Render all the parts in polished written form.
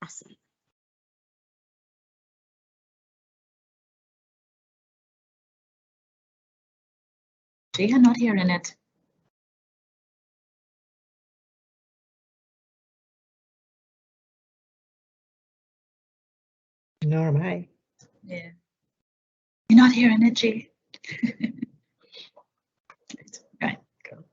Awesome. You're not hearing it. Nor am I. Yeah. You're not hearing it, Jay. Right, go.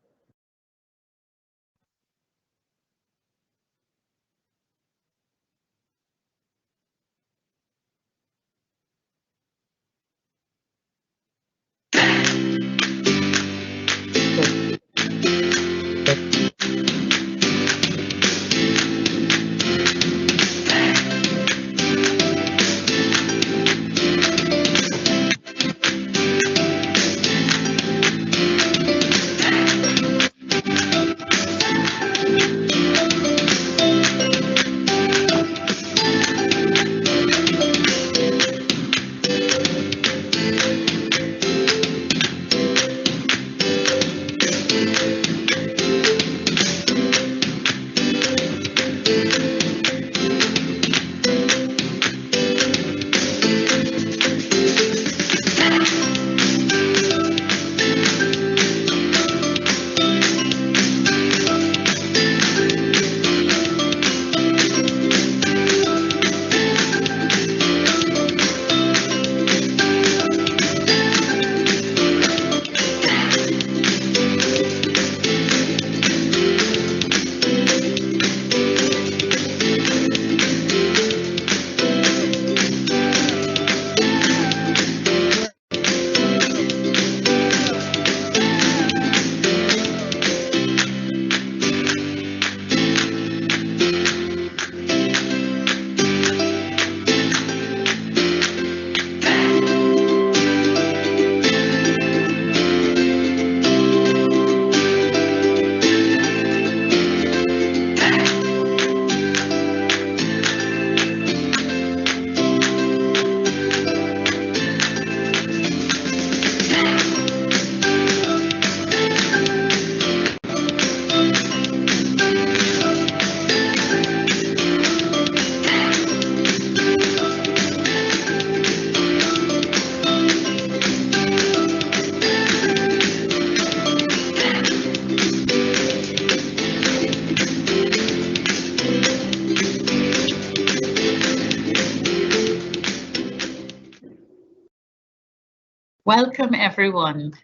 Welcome everyone,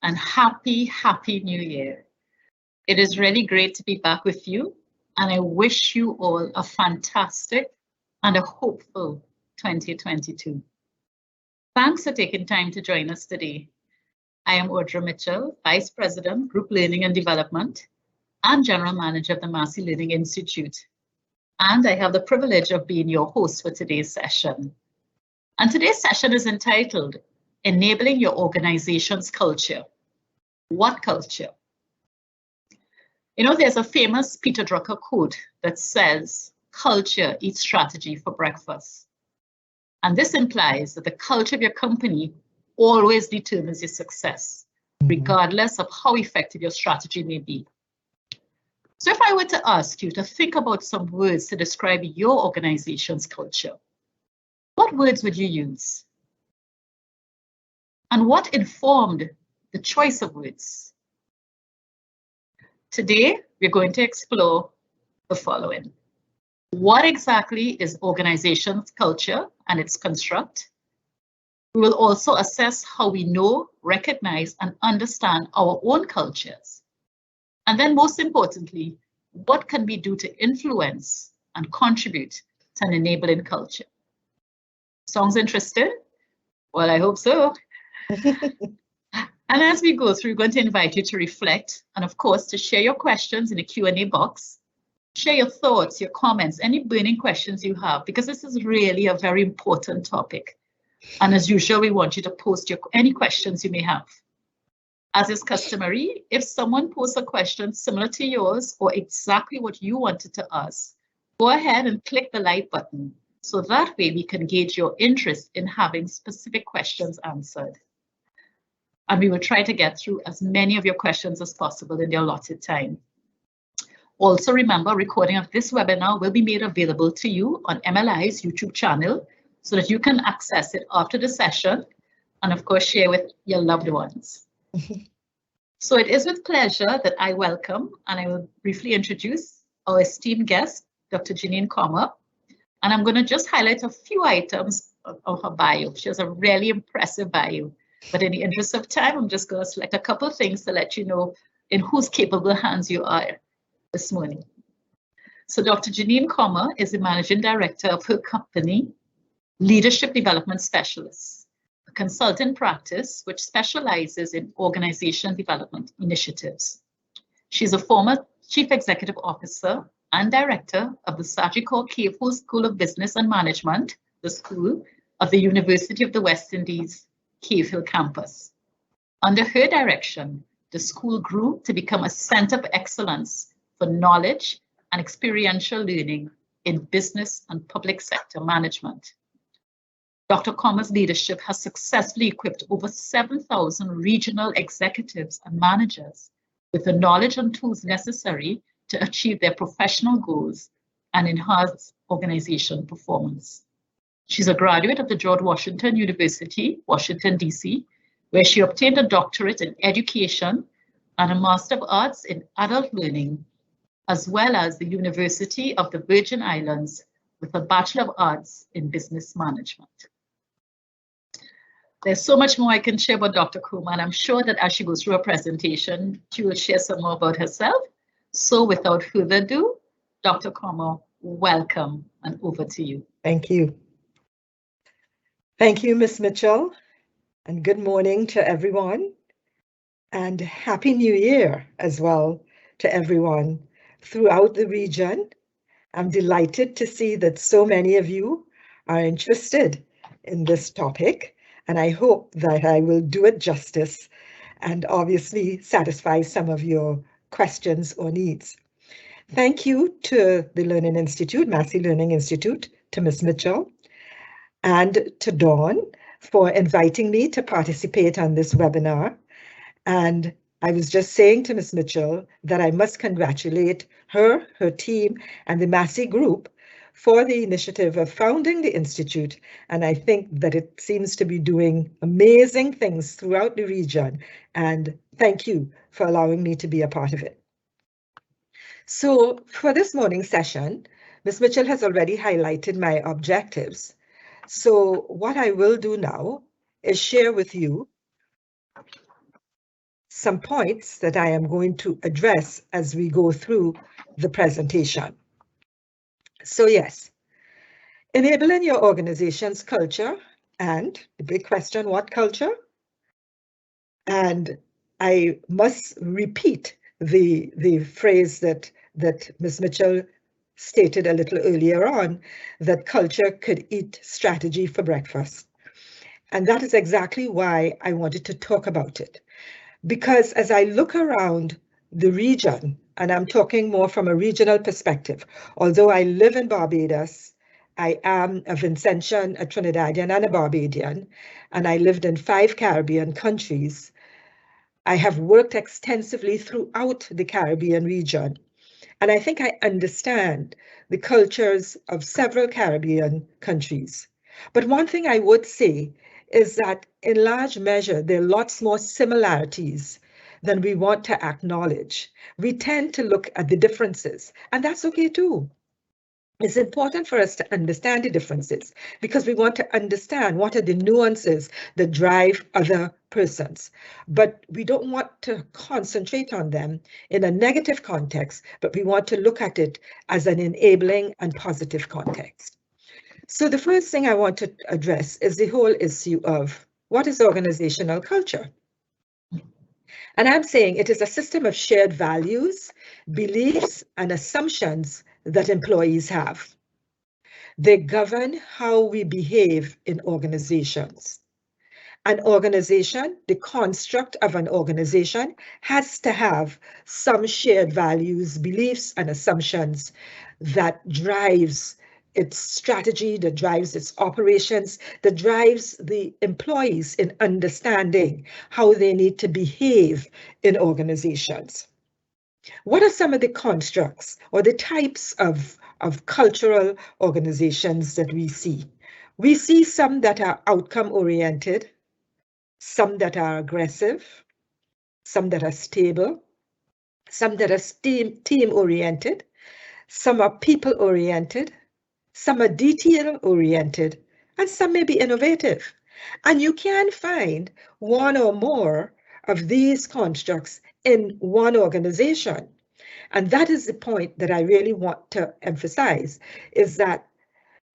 and happy New Year. It is really great to be back with you, and I wish you all a fantastic and a hopeful 2022. Thanks for taking time to join us today. I am Audra Mitchell, Vice President, Group Learning and Development, and General Manager of the Massey Learning Institute. And I have the privilege of being your host for today's session. And today's session is entitled, Enabling Your Organization's Culture. What culture? You know, there's a famous Peter Drucker quote that says, culture eats strategy for breakfast. And this implies that the culture of your company always determines your success, regardless of how effective your strategy may be. So if I were to ask you to think about some words to describe your organization's culture, what words would you use? And what informed the choice of words? Today, we're going to explore the following. What exactly is organization's culture and its construct? We will also assess how we know, recognize, and understand our own cultures. And then most importantly, what can we do to influence and contribute to an enabling culture? Sounds interesting? Well, I hope so. And as we go through, we're going to invite you to reflect and of course to share your questions in the Q&A box. Share your thoughts, your comments, any burning questions you have, because this is really a very important topic. And as usual, we want you to post any questions you may have. As is customary, if someone posts a question similar to yours or exactly what you wanted to ask, go ahead and click the like button. So that way we can gauge your interest in having specific questions answered. And we will try to get through as many of your questions as possible in the allotted time. Also remember, recording of this webinar will be made available to you on MLI's YouTube channel so that you can access it after the session and of course share with your loved ones. So it is with pleasure that I welcome and I will briefly introduce our esteemed guest, Dr. Jeanine Comer. And I'm going to just highlight a few items of her bio. She has a really impressive bio. But in the interest of time, I'm just going to select a couple of things to let you know in whose capable hands you are this morning. So Dr. Jeanine Comer is the Managing Director of her company, Leadership Development Specialists, a consultant practice which specializes in organization development initiatives. She's a former Chief Executive Officer and Director of the Sajid Cave School of Business and Management, the school of the University of the West Indies, Cave Hill campus. Under her direction, the school grew to become a center of excellence for knowledge and experiential learning in business and public sector management. Dr. Comer's leadership has successfully equipped over 7,000 regional executives and managers with the knowledge and tools necessary to achieve their professional goals and enhance organization performance. She's a graduate of the George Washington University, Washington, D.C., where she obtained a doctorate in education and a Master of Arts in adult learning, as well as the University of the Virgin Islands with a Bachelor of Arts in business management. There's so much more I can share about Dr. Comer, and I'm sure that as she goes through her presentation, she will share some more about herself. So without further ado, Dr. Comer, welcome and over to you. Thank you. Thank you, Ms. Mitchell, and good morning to everyone, and Happy New Year as well to everyone throughout the region. I'm delighted to see that so many of you are interested in this topic, and I hope that I will do it justice and obviously satisfy some of your questions or needs. Thank you to the Learning Institute, Massey Learning Institute, to Ms. Mitchell, and to Dawn for inviting me to participate on this webinar. And I was just saying to Ms. Mitchell that I must congratulate her, her team, and the Massey Group for the initiative of founding the Institute. And I think that it seems to be doing amazing things throughout the region. And thank you for allowing me to be a part of it. So for this morning's session, Ms. Mitchell has already highlighted my objectives. So what I will do now is share with you some points that I am going to address as we go through the presentation. So yes, enabling your organization's culture, and the big question, what culture? And I must repeat the phrase that Ms. Mitchell stated a little earlier on, that culture could eat strategy for breakfast. And that is exactly why I wanted to talk about it. Because as I look around the region, and I'm talking more from a regional perspective, although I live in Barbados, I am a Vincentian, a Trinidadian, and a Barbadian, and I lived in 5 Caribbean countries. I have worked extensively throughout the Caribbean region, and I think I understand the cultures of several Caribbean countries. But one thing I would say is that in large measure, there are lots more similarities than we want to acknowledge. We tend to look at the differences, and that's okay too. It's important for us to understand the differences because we want to understand what are the nuances that drive other persons. But we don't want to concentrate on them in a negative context, but we want to look at it as an enabling and positive context. So the first thing I want to address is the whole issue of what is organizational culture? And I'm saying it is a system of shared values, beliefs, and assumptions that employees have. They govern how we behave in organizations. An organization, the construct of an organization, has to have some shared values, beliefs, and assumptions that drives its strategy, that drives its operations, that drives the employees in understanding how they need to behave in organizations. What are some of the constructs or the types of cultural organizations that we see? We see some that are outcome-oriented, some that are aggressive, some that are stable, some that are team-oriented, some are people-oriented, some are detail-oriented, and some may be innovative. And you can find one or more of these constructs in one organization. And that is the point that I really want to emphasize, is that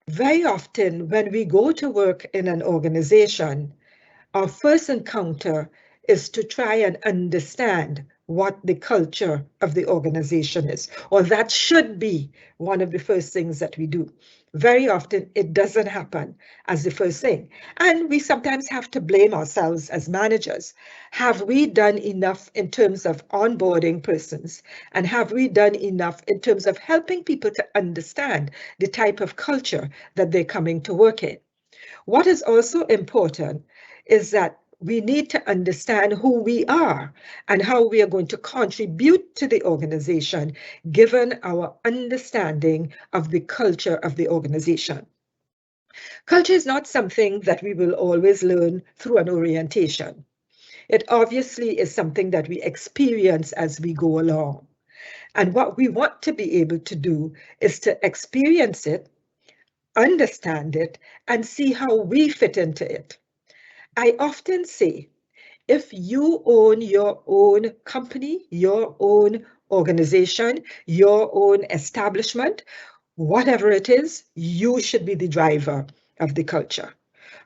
very often when we go to work in an organization, our first encounter is to try and understand what the culture of the organization is, or that should be one of the first things that we do. Very often it doesn't happen as the first thing. And we sometimes have to blame ourselves as managers. Have we done enough in terms of onboarding persons? And have we done enough in terms of helping people to understand the type of culture that they're coming to work in? What is also important is that we need to understand who we are and how we are going to contribute to the organization, given our understanding of the culture of the organization. Culture is not something that we will always learn through an orientation. It obviously is something that we experience as we go along. And what we want to be able to do is to experience it, understand it, and see how we fit into it. I often say, if you own your own company, your own organization, your own establishment, whatever it is, you should be the driver of the culture.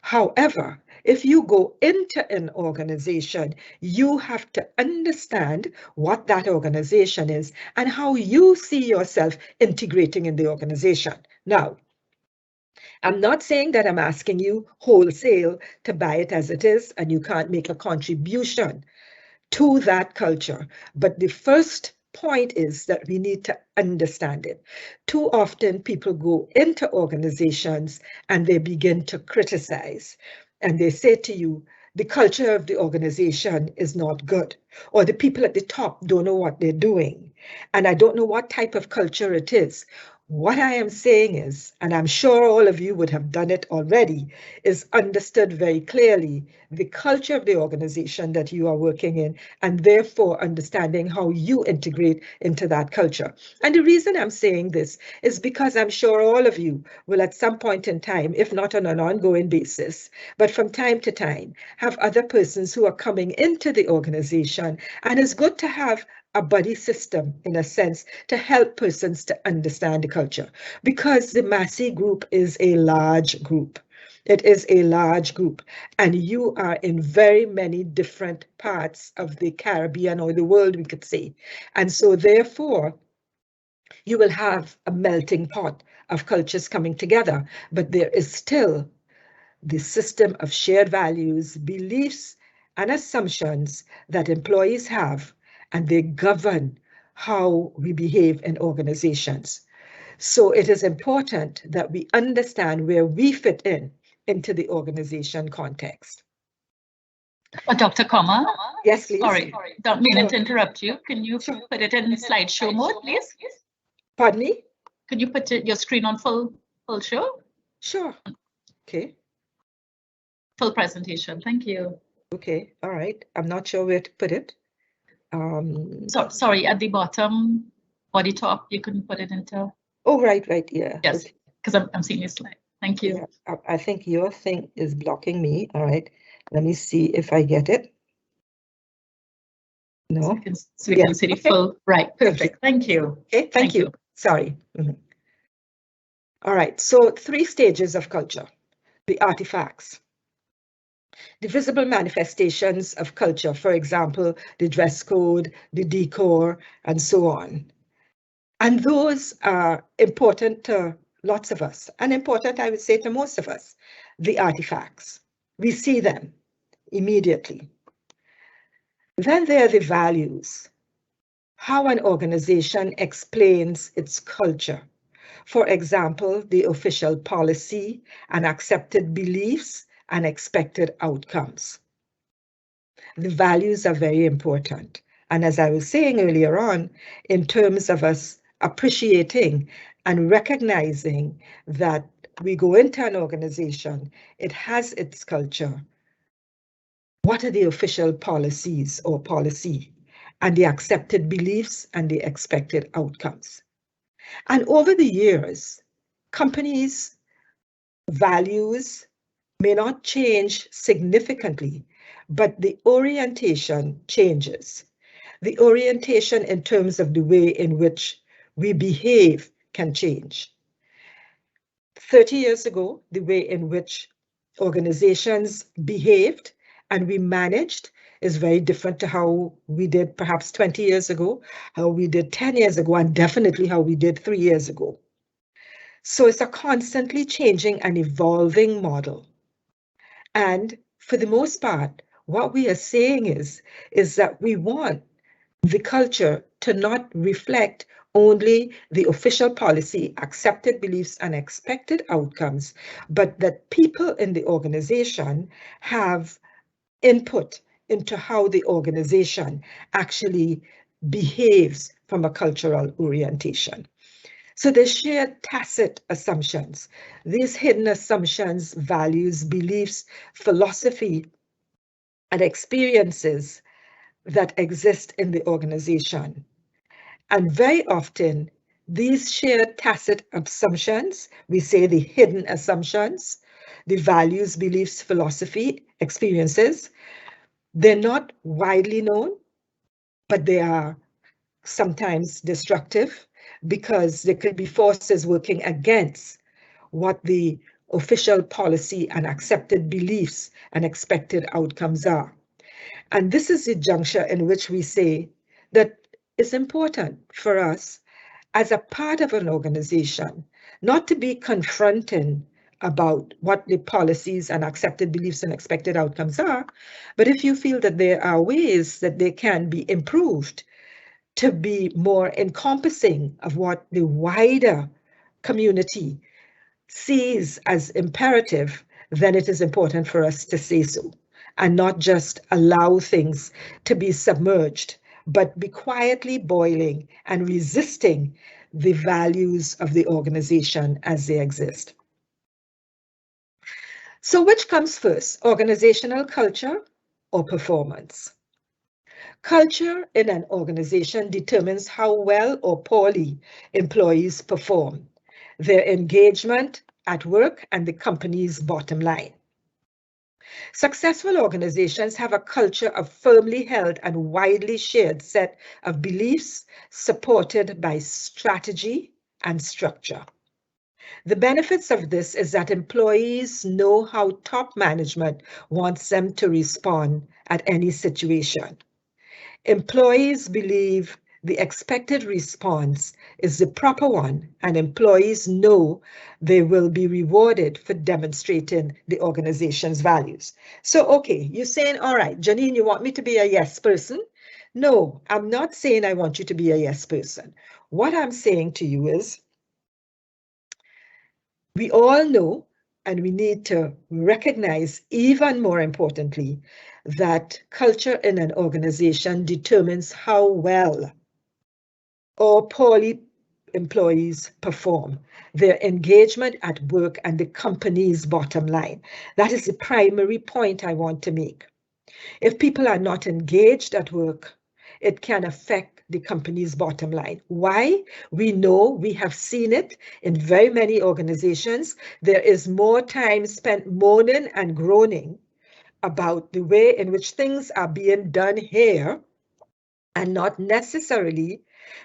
However, if you go into an organization, you have to understand what that organization is and how you see yourself integrating in the organization. Now, I'm not saying that I'm asking you wholesale to buy it as it is and you can't make a contribution to that culture. But the first point is that we need to understand it. Too often people go into organizations and they begin to criticize and they say to you, the culture of the organization is not good, or the people at the top don't know what they're doing, and I don't know what type of culture it is. What I am saying is, and I'm sure all of you would have done it already, is understood very clearly the culture of the organization that you are working in, and therefore understanding how you integrate into that culture. And the reason I'm saying this is because I'm sure all of you will at some point in time, if not on an ongoing basis, but from time to time, have other persons who are coming into the organization, and it's good to have a buddy system, in a sense, to help persons to understand the culture, because the Massey group is a large group. It is a large group, and you are in very many different parts of the Caribbean or the world, we could say. And so therefore, you will have a melting pot of cultures coming together, but there is still the system of shared values, beliefs, and assumptions that employees have, and they govern how we behave in organizations. So it is important that we understand where we fit in into the organization context. Dr. Koma? Yes, please. Sorry, don't mean to interrupt you. Can you put it in slideshow mode, please? Pardon me? Can you put your screen on full show? Sure. Okay. Full presentation. Thank you. Okay. All right. I'm not sure where to put it. Sorry, at the bottom or the top, you couldn't put it into. Oh, right. Yeah. Yes, because okay. I'm seeing your slide. Thank you. Yeah, I think your thing is blocking me. All right. Let me see if I get it. No. So we can see the full. Right. Perfect. Thank you. Okay. Thank you. Sorry. All right. So 3 stages of culture. The artifacts. The visible manifestations of culture, for example, the dress code, the decor, and so on. And those are important to lots of us, and important, I would say, to most of us. The artifacts. We see them immediately. Then there are the values. How an organization explains its culture. For example, the official policy and accepted beliefs and expected outcomes. The values are very important. And as I was saying earlier on, in terms of us appreciating and recognizing that we go into an organization, it has its culture. What are the official policies or policy and the accepted beliefs and the expected outcomes? And over the years, companies' values may not change significantly, but the orientation changes. The orientation in terms of the way in which we behave can change. 30 years ago, the way in which organizations behaved and we managed is very different to how we did perhaps 20 years ago, how we did 10 years ago, and definitely how we did 3 years ago. So it's a constantly changing and evolving model. And for the most part, what we are saying is that we want the culture to not reflect only the official policy, accepted beliefs, and expected outcomes, but that people in the organization have input into how the organization actually behaves from a cultural orientation. So the shared tacit assumptions, these hidden assumptions, values, beliefs, philosophy, and experiences that exist in the organization. And very often, these shared tacit assumptions, we say the hidden assumptions, the values, beliefs, philosophy, experiences, they're not widely known, but they are sometimes destructive because there could be forces working against what the official policy and accepted beliefs and expected outcomes are. And this is the juncture in which we say that it's important for us as a part of an organization not to be confronting about what the policies and accepted beliefs and expected outcomes are, but if you feel that there are ways that they can be improved to be more encompassing of what the wider community sees as imperative, then it is important for us to say so and not just allow things to be submerged, but be quietly boiling and resisting the values of the organization as they exist. So which comes first, organizational culture or performance? Culture in an organization determines how well or poorly employees perform, their engagement at work, and the company's bottom line. Successful organizations have a culture of firmly held and widely shared set of beliefs supported by strategy and structure. The benefits of this is that employees know how top management wants them to respond at any situation. Employees believe the expected response is the proper one, and employees know they will be rewarded for demonstrating the organization's values. So, okay, you're saying, all right, Jeanine, you want me to be a yes person? No, I'm not saying I want you to be a yes person. What I'm saying to you is, we all know, and we need to recognize even more importantly, that culture in an organization determines how well or poorly employees perform, their engagement at work, and the company's bottom line. That is the primary point I want to make. If people are not engaged at work, it can affect the company's bottom line. Why? We know, we have seen it in very many organizations. There is more time spent moaning and groaning about the way in which things are being done here and not necessarily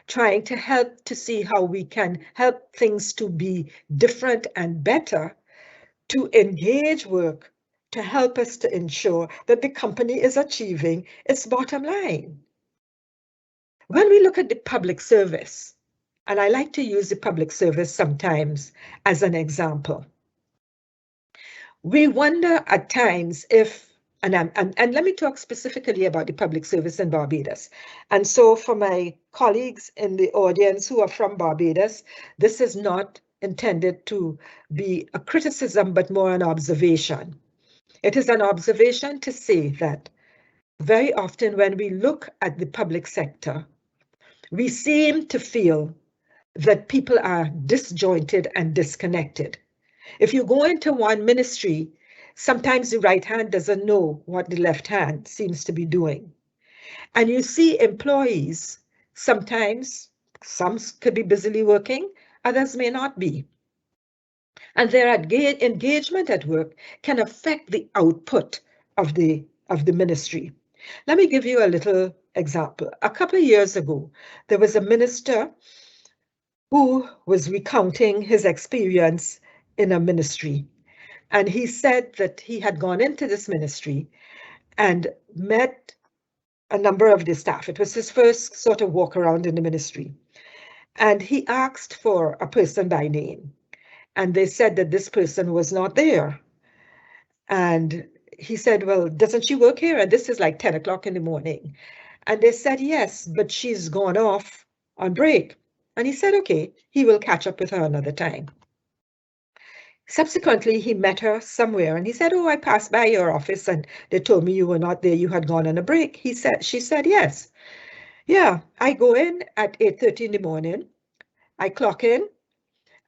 trying to help to see how we can help things to be different and better, to engage work, to help us to ensure that the company is achieving its bottom line. When we look at the public service, and I like to use the public service sometimes as an example, we wonder at times if, and let me talk specifically about the public service in Barbados. And so for my colleagues in the audience who are from Barbados, this is not intended to be a criticism, but more an observation. It is an observation to say that very often when we look at the public sector, we seem to feel that people are disjointed and disconnected. If you go into one ministry, sometimes the right hand doesn't know what the left hand seems to be doing. And you see employees, sometimes some could be busily working, others may not be. And their engagement at work can affect the output of the ministry. Let me give you a little example. A couple of years ago, there was a minister who was recounting his experience in a ministry. And he said that he had gone into this ministry and met a number of the staff. It was his first sort of walk around in the ministry. And he asked for a person by name. And they said that this person was not there. And he said, well, doesn't she work here? And this is like 10 o'clock in the morning. And they said, yes, but she's gone off on break. And he said, okay, he will catch up with her another time. Subsequently, he met her somewhere and he said, oh, I passed by your office and they told me you were not there, you had gone on a break. She said, yes. Yeah, I go in at 8:30 in the morning. I clock in.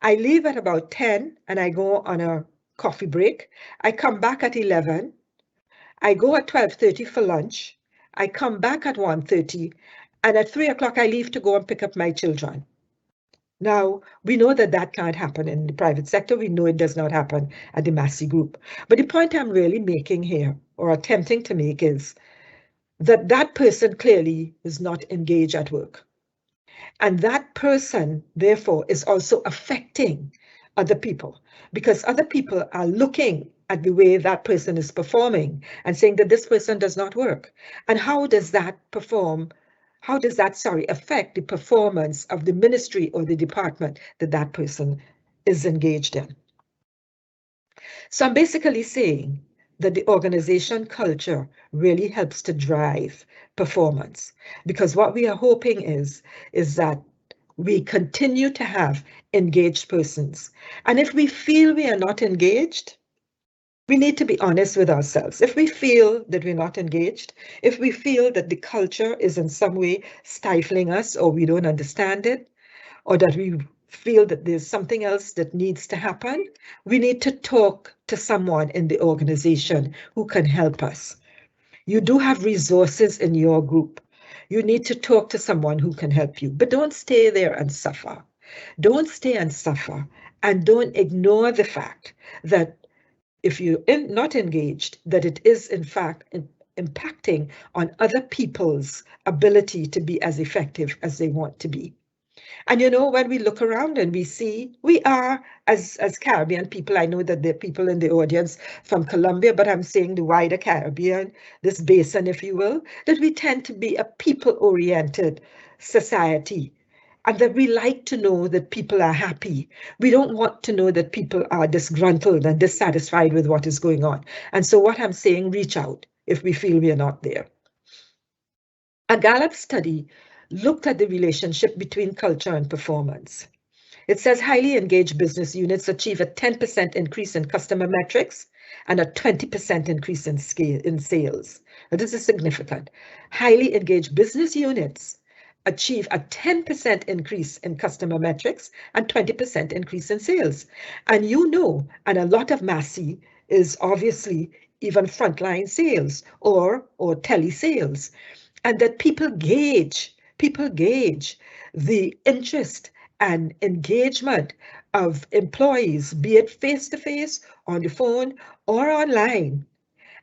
I leave at about 10 and I go on a coffee break. I come back at 11. I go at 12:30 for lunch. I come back at 1:30 and at 3 o'clock I leave to go and pick up my children. Now, we know that that can't happen in the private sector. We know it does not happen at the Massey Group. But the point I'm really making here, or attempting to make, is that that person clearly is not engaged at work. And that person, therefore, is also affecting other people because other people are looking at the way that person is performing and saying that this person does not work. And how does that affect the performance of the ministry or the department that that person is engaged in? So I'm basically saying that the organization culture really helps to drive performance, because what we are hoping is that we continue to have engaged persons. And if we feel we are not engaged, we need to be honest with ourselves. If we feel that we're not engaged, if we feel that the culture is in some way stifling us or we don't understand it, or that we feel that there's something else that needs to happen, we need to talk to someone in the organization who can help us. You do have resources in your group. You need to talk to someone who can help you, but don't stay there and suffer. Don't stay and suffer, and don't ignore the fact that if you're not engaged, that it is in fact impacting on other people's ability to be as effective as they want to be. And you know, when we look around and we see, we are, as Caribbean people, I know that there are people in the audience from Colombia, but I'm saying the wider Caribbean, this basin, if you will, that we tend to be a people-oriented society, and that we like to know that people are happy. We don't want to know that people are disgruntled and dissatisfied with what is going on. And so what I'm saying, reach out if we feel we are not there. A Gallop study looked at the relationship between culture and performance. It says highly engaged business units achieve a 10% increase in customer metrics and a 20% increase in sales. Now, this is significant. Highly engaged business units achieve a 10% increase in customer metrics and 20% increase in sales. And you know, and a lot of Massey is obviously even frontline sales or telesales, and that people gauge the interest and engagement of employees, be it face-to-face, on the phone, or online,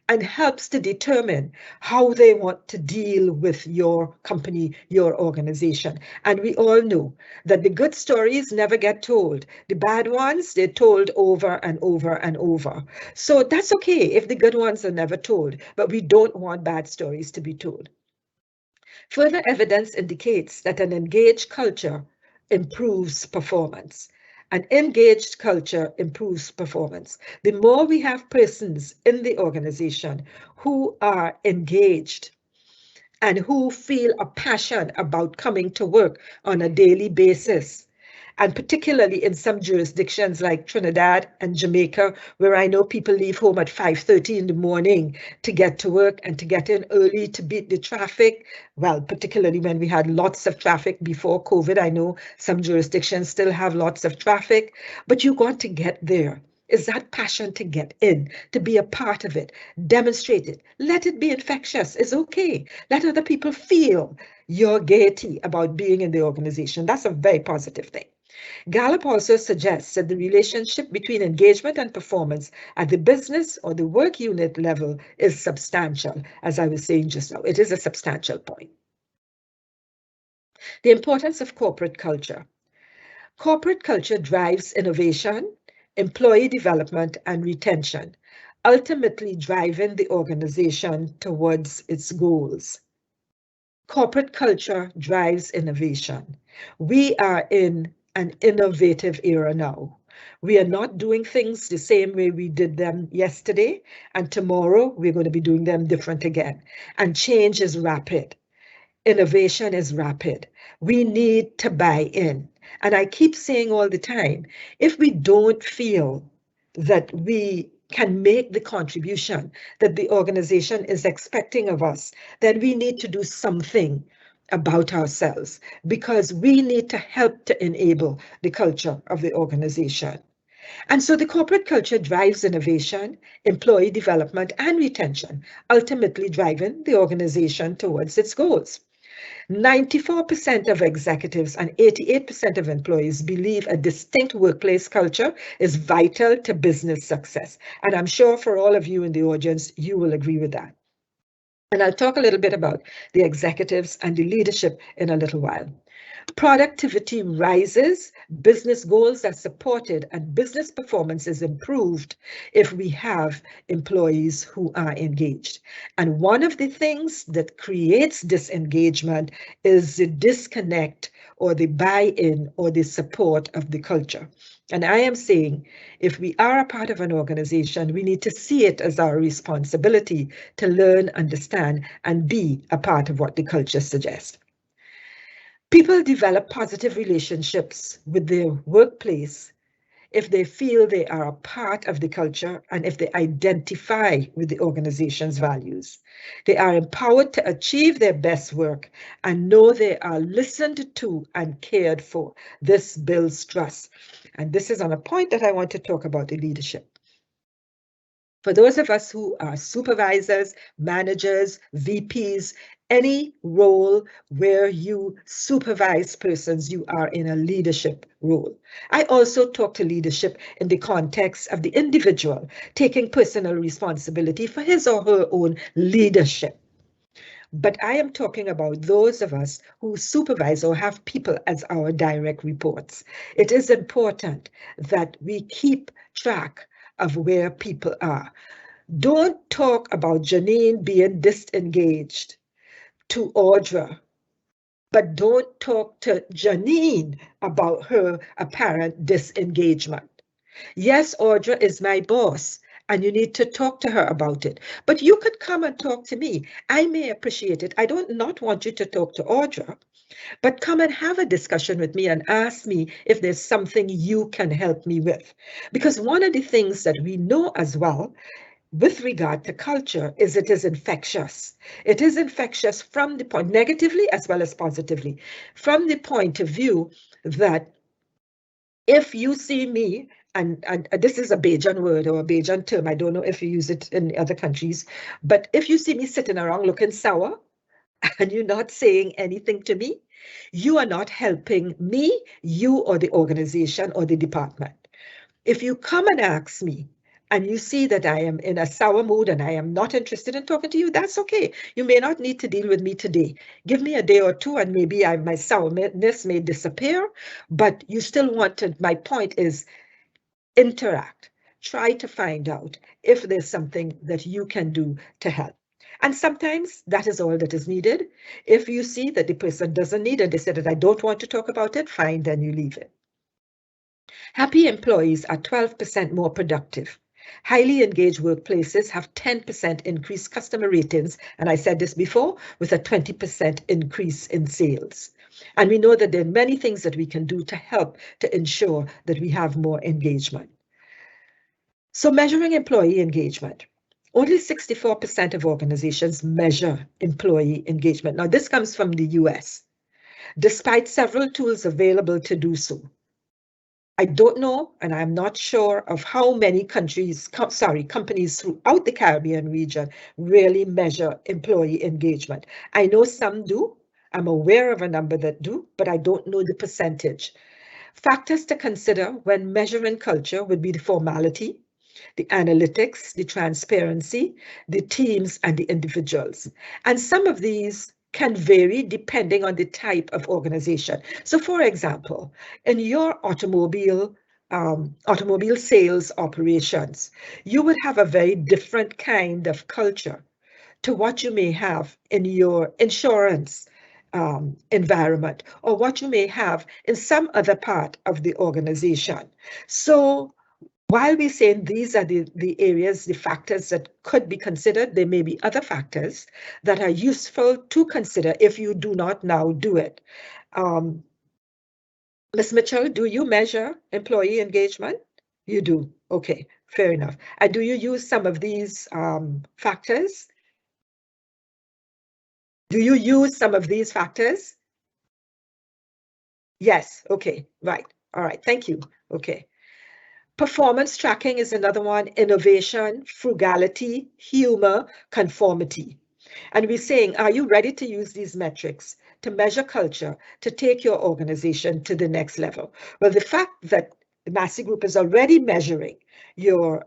and helps to determine how they want to deal with your company, your organization. And we all know that the good stories never get told. The bad ones, they're told over and over and over. So that's okay if the good ones are never told, but we don't want bad stories to be told. Further evidence indicates that an engaged culture improves performance. An engaged culture improves performance. The more we have persons in the organization who are engaged and who feel a passion about coming to work on a daily basis, And particularly in some jurisdictions like Trinidad and Jamaica, where I know people leave home at 5:30 in the morning to get to work and to get in early to beat the traffic. Well, particularly when we had lots of traffic before COVID, I know some jurisdictions still have lots of traffic, but you got to get there. Is that passion to get in, to be a part of it, demonstrate it. Let it be infectious. It's okay. Let other people feel your gaiety about being in the organization. That's a very positive thing. Gallup also suggests that the relationship between engagement and performance at the business or the work unit level is substantial. As I was saying just now, it is a substantial point. The importance of corporate culture. Corporate culture drives innovation, employee development, and retention, ultimately driving the organization towards its goals. Corporate culture drives innovation. We are in an innovative era now. We are not doing things the same way we did them yesterday, and tomorrow we're going to be doing them different again. And change is rapid. Innovation is rapid. We need to buy in. And I keep saying all the time, if we don't feel that we can make the contribution that the organization is expecting of us, then we need to do something about ourselves, because we need to help to enable the culture of the organization. And so the corporate culture drives innovation, employee development, and retention, ultimately driving the organization towards its goals. 94% of executives and 88% of employees believe a distinct workplace culture is vital to business success. And I'm sure for all of you in the audience, you will agree with that. And I'll talk a little bit about the executives and the leadership in a little while. Productivity rises, business goals are supported, and business performance is improved if we have employees who are engaged. And one of the things that creates disengagement is the disconnect or the buy-in or the support of the culture. And I am saying, if we are a part of an organization, we need to see it as our responsibility to learn, understand, and be a part of what the culture suggests. People develop positive relationships with their workplace if they feel they are a part of the culture and if they identify with the organization's values. They are empowered to achieve their best work and know they are listened to and cared for. This builds trust. And this is on a point that I want to talk about the leadership. For those of us who are supervisors, managers, VPs, any role where you supervise persons, you are in a leadership role. I also talk to leadership in the context of the individual taking personal responsibility for his or her own leadership. But I am talking about those of us who supervise or have people as our direct reports. It is important that we keep track of where people are. Don't talk about Jeanine being disengaged to Audra, but don't talk to Jeanine about her apparent disengagement. Yes, Audra is my boss, and you need to talk to her about it. But you could come and talk to me. I may appreciate it. I don't not want you to talk to Audra, but come and have a discussion with me and ask me if there's something you can help me with. Because one of the things that we know as well with regard to culture is it is infectious. It is infectious from the point, negatively as well as positively, from the point of view that if you see me, and this is a Bajan word or a Bajan term, I don't know if you use it in other countries, but if you see me sitting around looking sour and you're not saying anything to me, you are not helping me, you or the organization or the department. If you come and ask me, and you see that I am in a sour mood and I am not interested in talking to you, that's okay. You may not need to deal with me today. Give me a day or two and maybe my sourness may disappear, but you still want to, my point is interact. Try to find out if there's something that you can do to help. And sometimes that is all that is needed. If you see that the person doesn't need and they said that I don't want to talk about it, fine, then you leave it. Happy employees are 12% more productive. Highly engaged workplaces have 10% increased customer ratings, and I said this before, with a 20% increase in sales. And we know that there are many things that we can do to help to ensure that we have more engagement. So measuring employee engagement. Only 64% of organizations measure employee engagement. Now, this comes from the US, despite several tools available to do so. I don't know, and I'm not sure of how many companies throughout the Caribbean region really measure employee engagement. I know some do. I'm aware of a number that do, but I don't know the percentage. Factors to consider when measuring culture would be the formality, the analytics, the transparency, the teams, and the individuals. And some of these can vary depending on the type of organization. So for example, in your automobile sales operations, you would have a very different kind of culture to what you may have in your insurance environment or what you may have in some other part of the organization. So while we're saying these are the areas, the factors that could be considered, there may be other factors that are useful to consider if you do not now do it. Ms. Mitchell, do you measure employee engagement? You do. Okay, fair enough. And do you use some of these factors? Do you use some of these factors? Yes, okay, right. All right, thank you. Okay. Performance tracking is another one, innovation, frugality, humor, conformity. And we're saying, are you ready to use these metrics to measure culture, to take your organization to the next level? Well, the fact that the Massey Group is already measuring your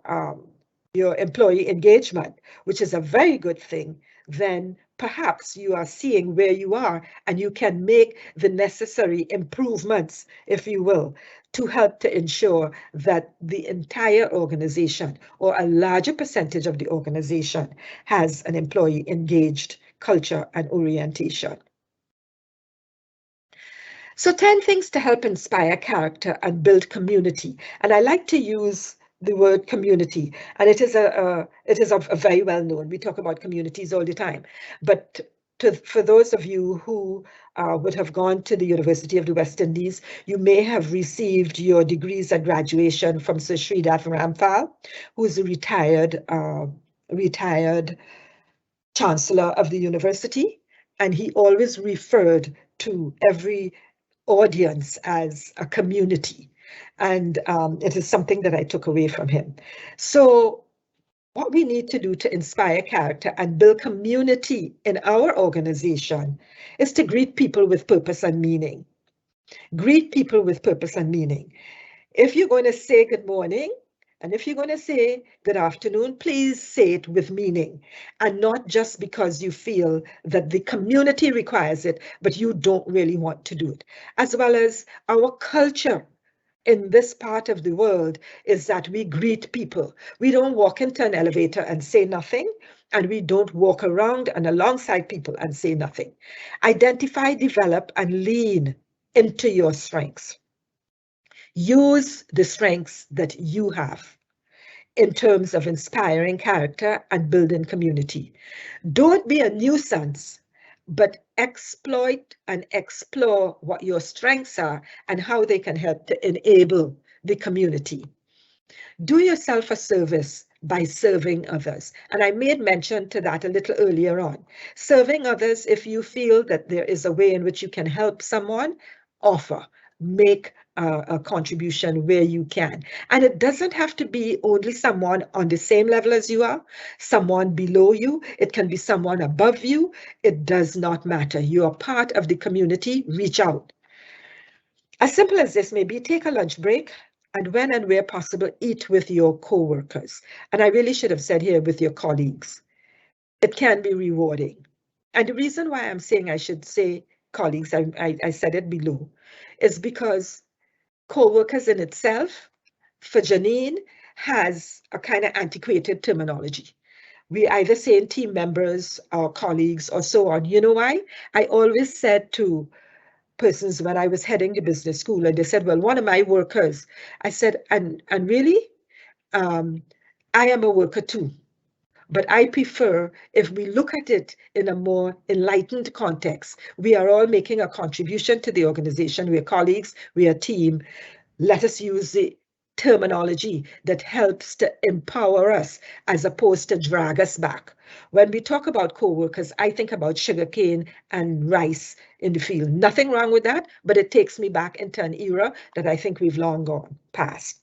employee engagement, which is a very good thing, then perhaps you are seeing where you are and you can make the necessary improvements, if you will, to help to ensure that the entire organization or a larger percentage of the organization has an employee engaged culture and orientation. So 10 things to help inspire character and build community. And I like to use the word community, and it is a very well known. We talk about communities all the time, but for those of you who would have gone to the University of the West Indies, you may have received your degrees at graduation from Sir Sridhar Ramphal, who is a retired chancellor of the university, and he always referred to every audience as a community. And it is something that I took away from him. So what we need to do to inspire character and build community in our organization is to greet people with purpose and meaning. Greet people with purpose and meaning. If you're going to say good morning, and if you're going to say good afternoon, please say it with meaning and not just because you feel that the community requires it, but you don't really want to do it. As well as our culture in this part of the world is that we greet people. We don't walk into an elevator and say nothing, and we don't walk around and alongside people and say nothing. Identify, develop, and lean into your strengths. Use the strengths that you have in terms of inspiring character and building community. Don't be a nuisance, but exploit and explore what your strengths are and how they can help to enable the community. Do yourself a service by serving others. And I made mention to that a little earlier on. Serving others, if you feel that there is a way in which you can help someone, offer, make a contribution where you can. And it doesn't have to be only someone on the same level as you are, someone below you. It can be someone above you. It does not matter. You are part of the community. Reach out. As simple as this may be, take a lunch break, and when and where possible, eat with your co-workers. And I really should have said here with your colleagues. It can be rewarding. And the reason why I'm saying I should say colleagues, I said it below, is because co-workers in itself, for Jeanine, has a kind of antiquated terminology. We either say team members or colleagues or so on. You know why? I always said to persons when I was heading the business school, and they said, well, one of my workers, I said, and really, I am a worker too. But I prefer if we look at it in a more enlightened context. We are all making a contribution to the organization. We are colleagues, we are a team. Let us use the terminology that helps to empower us as opposed to drag us back. When we talk about co-workers, I think about sugarcane and rice in the field. Nothing wrong with that, but it takes me back into an era that I think we've long gone past.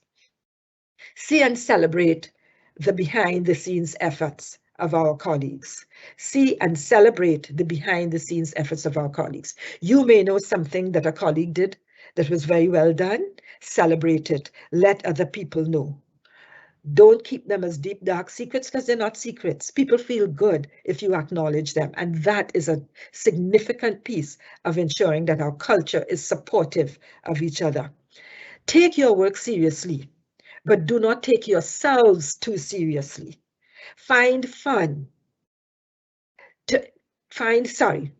See and celebrate the behind the scenes efforts of our colleagues. See and celebrate the behind the scenes efforts of our colleagues. You may know something that a colleague did that was very well done. Celebrate it. Let other people know. Don't keep them as deep, dark secrets because they're not secrets. People feel good if you acknowledge them. And that is a significant piece of ensuring that our culture is supportive of each other. Take your work seriously, but do not take yourselves too seriously. Find fun. Find fun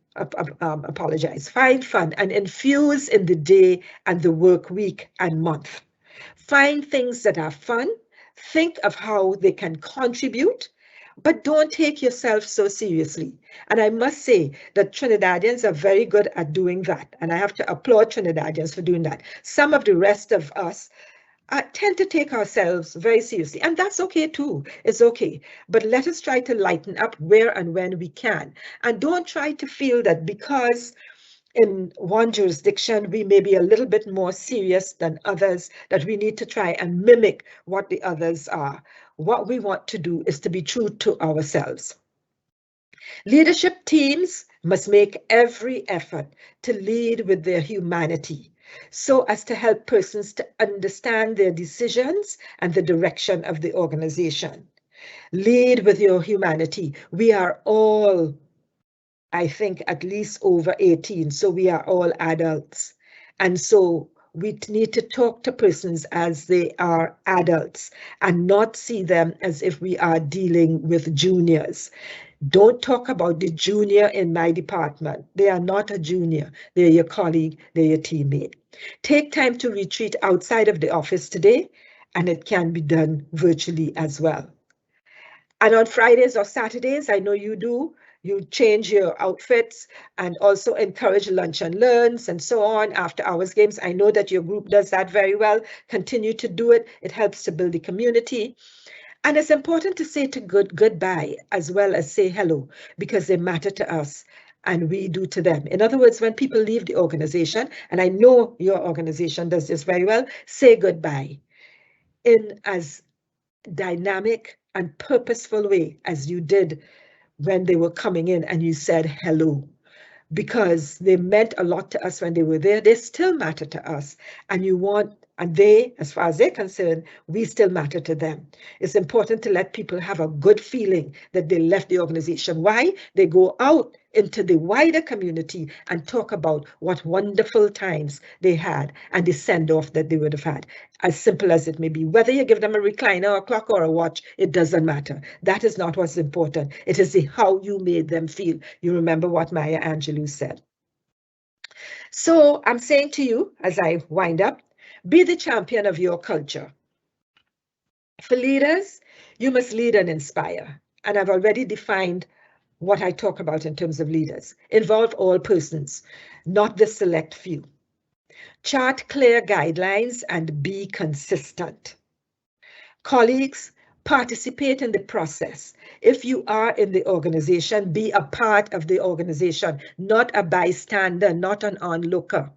and infuse in the day and the work week and month. Find things that are fun. Think of how they can contribute, but don't take yourself so seriously. And I must say that Trinidadians are very good at doing that. And I have to applaud Trinidadians for doing that. Some of the rest of us tend to take ourselves very seriously, and that's okay too. It's okay, but let us try to lighten up where and when we can, and don't try to feel that because in one jurisdiction we may be a little bit more serious than others, that we need to try and mimic what the others are. What we want to do is to be true to ourselves. Leadership teams must make every effort to lead with their humanity, so as to help persons to understand their decisions and the direction of the organization. Lead with your humanity. We are all, I think, at least over 18, so we are all adults. And so we need to talk to persons as they are adults and not see them as if we are dealing with juniors. Don't talk about the junior in my department. They are not a junior. They're your colleague, they're your teammate. Take time to retreat outside of the office today, and it can be done virtually as well. And on Fridays or Saturdays, I know you do, you change your outfits and also encourage lunch and learns and so on, after hours games. I know that your group does that very well. Continue to do it. It helps to build the community. And it's important to say goodbye as well as say hello, because they matter to us and we do to them. In other words, when people leave the organization, and I know your organization does this very well, say goodbye in as dynamic and purposeful way as you did when they were coming in and you said hello, because they meant a lot to us when they were there. They still matter to us, and you want, and they, as far as they're concerned, we still matter to them. It's important to let people have a good feeling that they left the organization. Why? They go out into the wider community and talk about what wonderful times they had and the send-off that they would have had. As simple as it may be, whether you give them a recliner, a clock, or a watch, it doesn't matter. That is not what's important. It is the how you made them feel. You remember what Maya Angelou said. So I'm saying to you, as I wind up, be the champion of your culture. For leaders, you must lead and inspire. And I've already defined what I talk about in terms of leaders. Involve all persons, not the select few. Chart clear guidelines and be consistent. Colleagues, participate in the process. If you are in the organization, be a part of the organization, not a bystander, not an onlooker.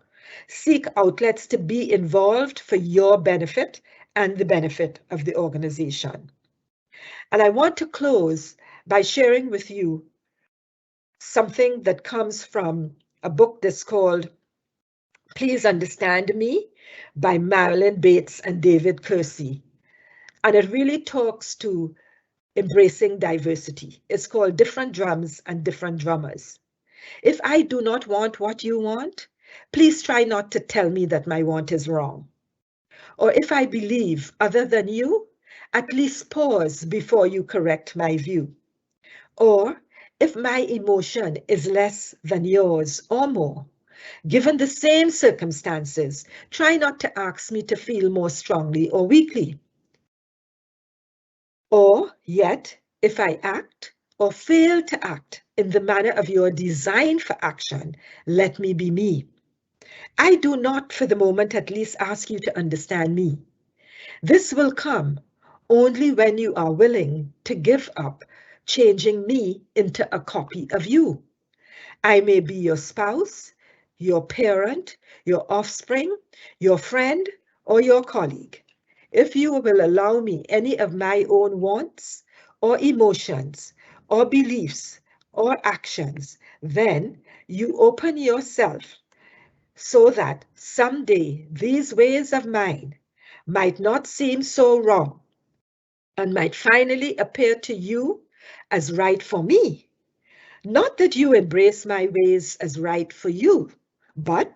Seek outlets to be involved for your benefit and the benefit of the organization. And I want to close by sharing with you something that comes from a book that's called Please Understand Me by Marilyn Bates and David Kersey. And it really talks to embracing diversity. It's called Different Drums and Different Drummers. If I do not want what you want, please try not to tell me that my want is wrong. Or if I believe other than you, at least pause before you correct my view. Or if my emotion is less than yours or more, given the same circumstances, try not to ask me to feel more strongly or weakly. Or yet, If I act or fail to act in the manner of your design for action, let me be me. I do not, for the moment at least, ask you to understand me. This will come only when you are willing to give up changing me into a copy of you. I may be your spouse, your parent, your offspring, your friend, or your colleague. If you will allow me any of my own wants or emotions or beliefs or actions, then you open yourself so that someday these ways of mine might not seem so wrong and might finally appear to you as right for me. Not that you embrace my ways as right for you, but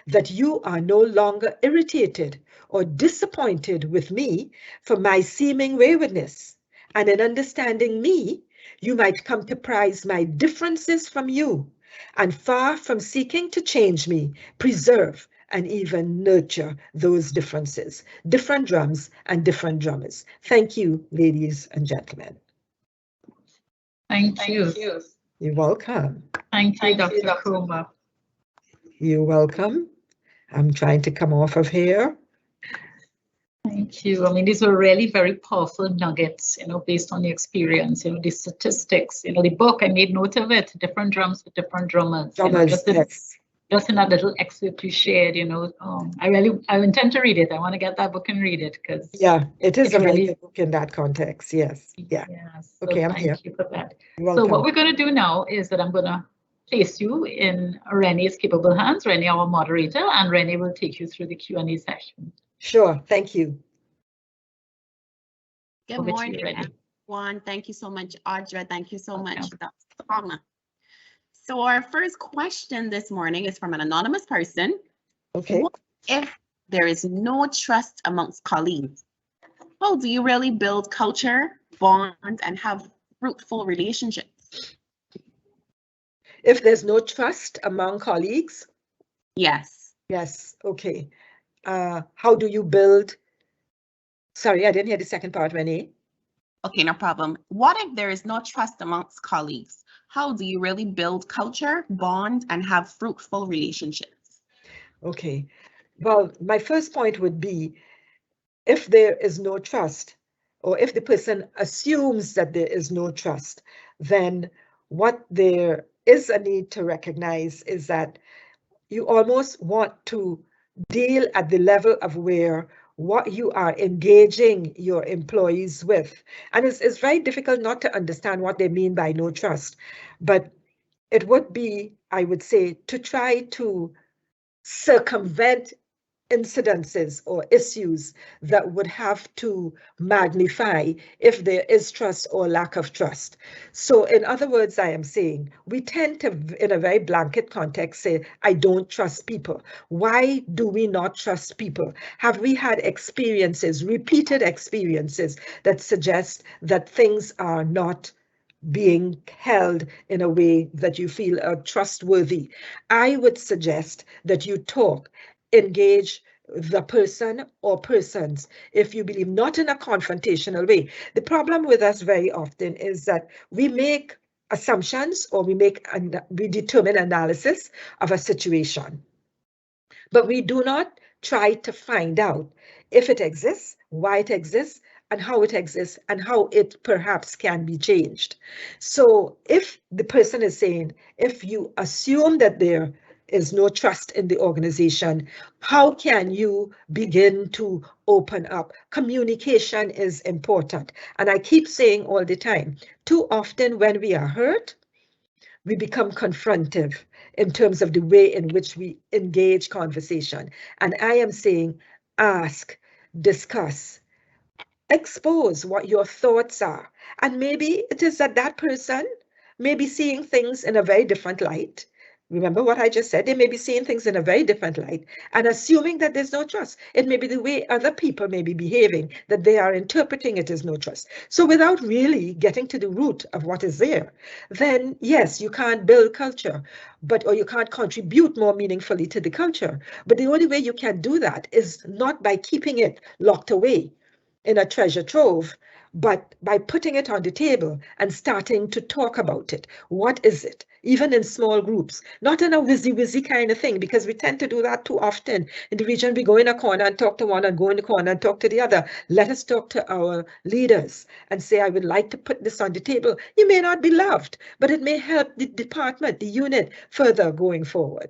that you are no longer irritated or disappointed with me for my seeming waywardness. And in understanding me, you might come to prize my differences from you, and far from seeking to change me, preserve and even nurture those differences. Different drums and different drummers. Thank you, ladies and gentlemen. Thank you. You're welcome. Thank you, Dr. Kuma. You're welcome. I'm trying to come off of here. Thank you. I mean, these were really very powerful nuggets, based on the experience, the statistics, the book, I made note of it, different drums for different drummers. Just in that little excerpt you shared, I intend to read it. I want to get that book and read it because it is a really good book in that context. Yes. Yeah. Yes. Okay, so I'm here. Thank you for that. So what we're going to do now is that I'm going to place you in Renee's capable hands, Renee, our moderator, and Renee will take you through the Q&A session. Sure. Thank you. Good morning, everyone. Thank you so much, Audra. Thank you so much, Dr. Palmer. So our first question this morning is from an anonymous person. Okay. What if there is no trust amongst colleagues? How do you really build culture, bond, and have fruitful relationships? If there's no trust among colleagues? Yes. Yes. Okay. How do you build? Sorry, I didn't hear the second part, Renee. Okay, no problem. What if there is no trust amongst colleagues? How do you really build culture, bond, and have fruitful relationships? Okay. Well, my first point would be, if there is no trust, or if the person assumes that there is no trust, then what there is a need to recognize is that you almost want to deal at the level of where what you are engaging your employees with. And it's very difficult not to understand what they mean by no trust. But it would be, I would say, to try to circumvent incidences or issues that would have to magnify if there is trust or lack of trust. So in other words, I am saying we tend to, in a very blanket context, say, I don't trust people. Why do we not trust people? Have we had experiences, repeated experiences, that suggest that things are not being held in a way that you feel are trustworthy? I would suggest that you talk, engage the person or persons, if you believe, not in a confrontational way. The problem with us very often is that we make assumptions, or we determine analysis of a situation, but we do not try to find out if it exists, why it exists, and how it exists, and how it perhaps can be changed. So if the person is saying, if you assume that there is no trust in the organization, how can you begin to open up? Communication is important. And I keep saying all the time, too often when we are hurt, we become confrontive in terms of the way in which we engage conversation. And I am saying, ask, discuss, expose what your thoughts are. And maybe it is that that person may be seeing things in a very different light. Remember what I just said? They may be seeing things in a very different light and assuming that there's no trust. It may be the way other people may be behaving, that they are interpreting it as no trust. So without really getting to the root of what is there, then yes, you can't build culture, or you can't contribute more meaningfully to the culture. But the only way you can do that is not by keeping it locked away in a treasure trove But by putting it on the table and starting to talk about it, what is it? Even in small groups, not in a whizzy kind of thing, because we tend to do that too often. In the region, we go in a corner and talk to one and go in the corner and talk to the other. Let us talk to our leaders and say, I would like to put this on the table. You may not be loved, but it may help the department, the unit further going forward.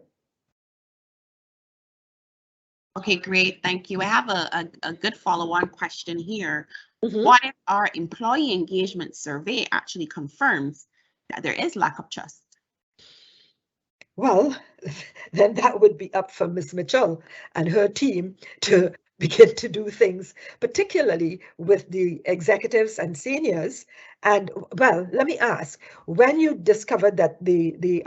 Okay, great. Thank you. I have a good follow-on question here. Mm-hmm. What if our employee engagement survey actually confirms that there is lack of trust? Well, then that would be up for Ms. Mitchell and her team to begin to do things, particularly with the executives and seniors. And well, let me ask, when you discovered that the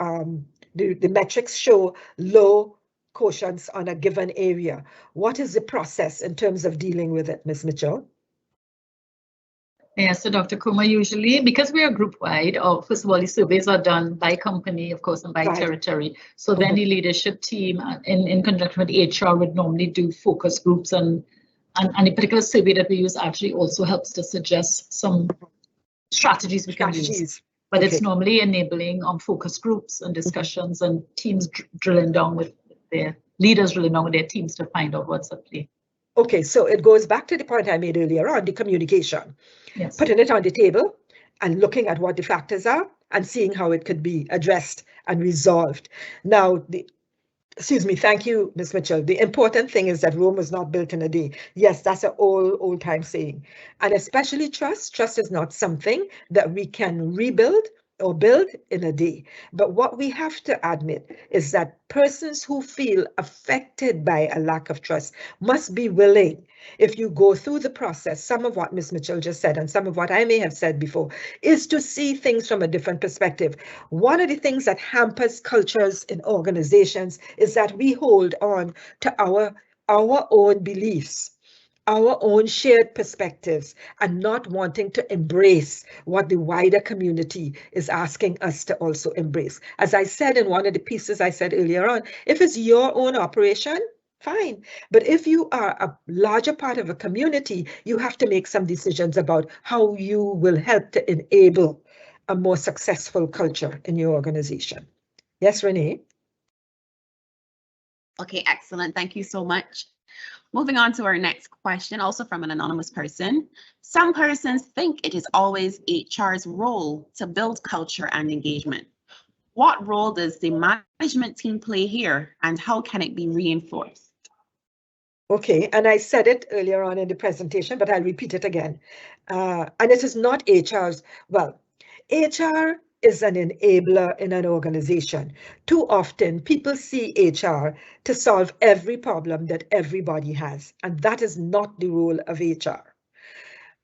metrics show low quotients on a given area, what is the process in terms of dealing with it, Ms. Mitchell? Yeah, so Dr. Kuma, usually, because we are group-wide, first of all, the surveys are done by company, of course, and by territory. So then the leadership team, in conjunction with HR, would normally do focus groups, and a particular survey that we use actually also helps to suggest some strategies we can use. But it's normally enabling focus groups and discussions and teams drilling down with their leaders, drilling down with their teams to find out what's at play. Okay, so it goes back to the point I made earlier on, the communication. Yes. Putting it on the table and looking at what the factors are and seeing how it could be addressed and resolved. Now, excuse me, thank you, Ms. Mitchell. The important thing is that Rome was not built in a day. Yes, that's an old time saying. And especially trust. Trust is not something that we can rebuild or build in a day. But what we have to admit is that persons who feel affected by a lack of trust must be willing, if you go through the process, some of what Ms. Mitchell just said and some of what I may have said before, is to see things from a different perspective. One of the things that hampers cultures in organizations is that we hold on to our own beliefs, our own shared perspectives, and not wanting to embrace what the wider community is asking us to also embrace. As I said in one of the pieces I said earlier on, if it's your own operation, fine. But if you are a larger part of a community, you have to make some decisions about how you will help to enable a more successful culture in your organization. Yes, Renee? Okay, excellent. Thank you so much. Moving on to our next question, also from an anonymous person. Some persons think it is always HR's role to build culture and engagement. What role does the management team play here, and how can it be reinforced? Okay, and I said it earlier on in the presentation, but I'll repeat it again. And it is not HR's, well, HR is an enabler in an organization. Too often, people see HR to solve every problem that everybody has, and that is not the role of HR.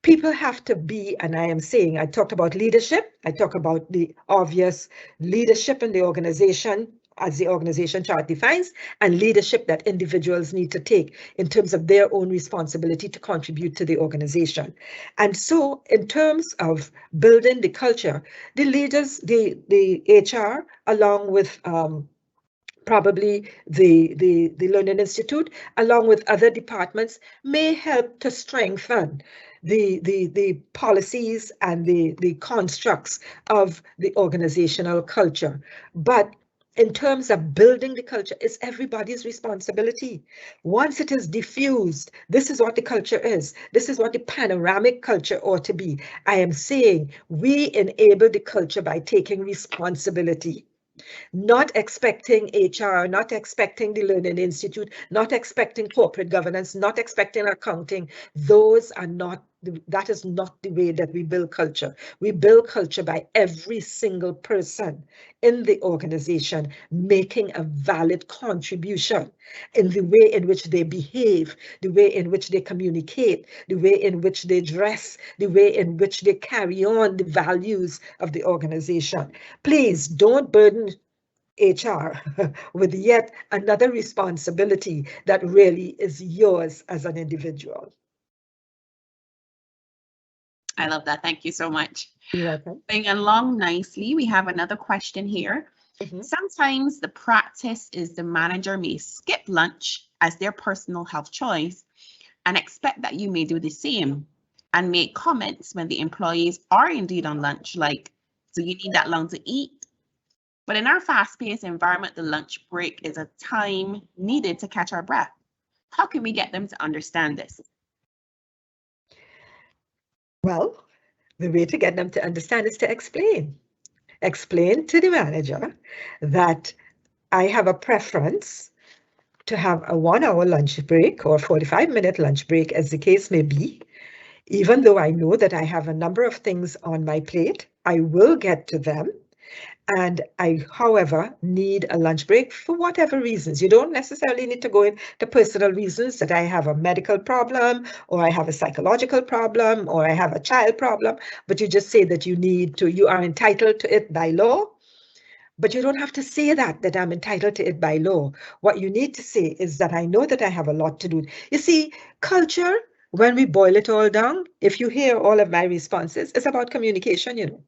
People have to be, and I am saying, I talked about leadership, I talk about the obvious leadership in the organization, as the organization chart defines, and leadership that individuals need to take in terms of their own responsibility to contribute to the organization. And so in terms of building the culture, the leaders, the HR, along with probably the Learning Institute, along with other departments, may help to strengthen the policies and the constructs of the organizational culture. But in terms of building the culture, it's everybody's responsibility. Once it is diffused, this is what the culture is. This is what the panoramic culture ought to be. I am saying we enable the culture by taking responsibility. Not expecting HR, not expecting the Learning Institute, not expecting corporate governance, not expecting accounting. Those are not, that is not the way that we build culture. We build culture by every single person in the organization making a valid contribution in the way in which they behave, the way in which they communicate, the way in which they dress, the way in which they carry on the values of the organization. Please don't burden HR with yet another responsibility that really is yours as an individual. I love that. Thank you so much. You're welcome. Moving along nicely, we have another question here. Sometimes the practice is the manager may skip lunch as their personal health choice and expect that you may do the same. and make comments when the employees are indeed on lunch, like, do you need that long to eat? But in our fast-paced environment, the lunch break is a time needed to catch our breath. How can we get them to understand this? Well, the way to get them to understand is to explain. Explain to the manager that I have a preference to have a 1-hour lunch break or 45-minute lunch break, as the case may be. Even though I know that I have a number of things on my plate, I will get to them. And I, however, need a lunch break for whatever reasons. You don't necessarily need to go into personal reasons that I have a medical problem, or I have a psychological problem, or I have a child problem, but you just say that you are entitled to it by law. But you don't have to say that I'm entitled to it by law. What you need to say is that I know that I have a lot to do. You see, culture, when we boil it all down, if you hear all of my responses, it's about communication, you know.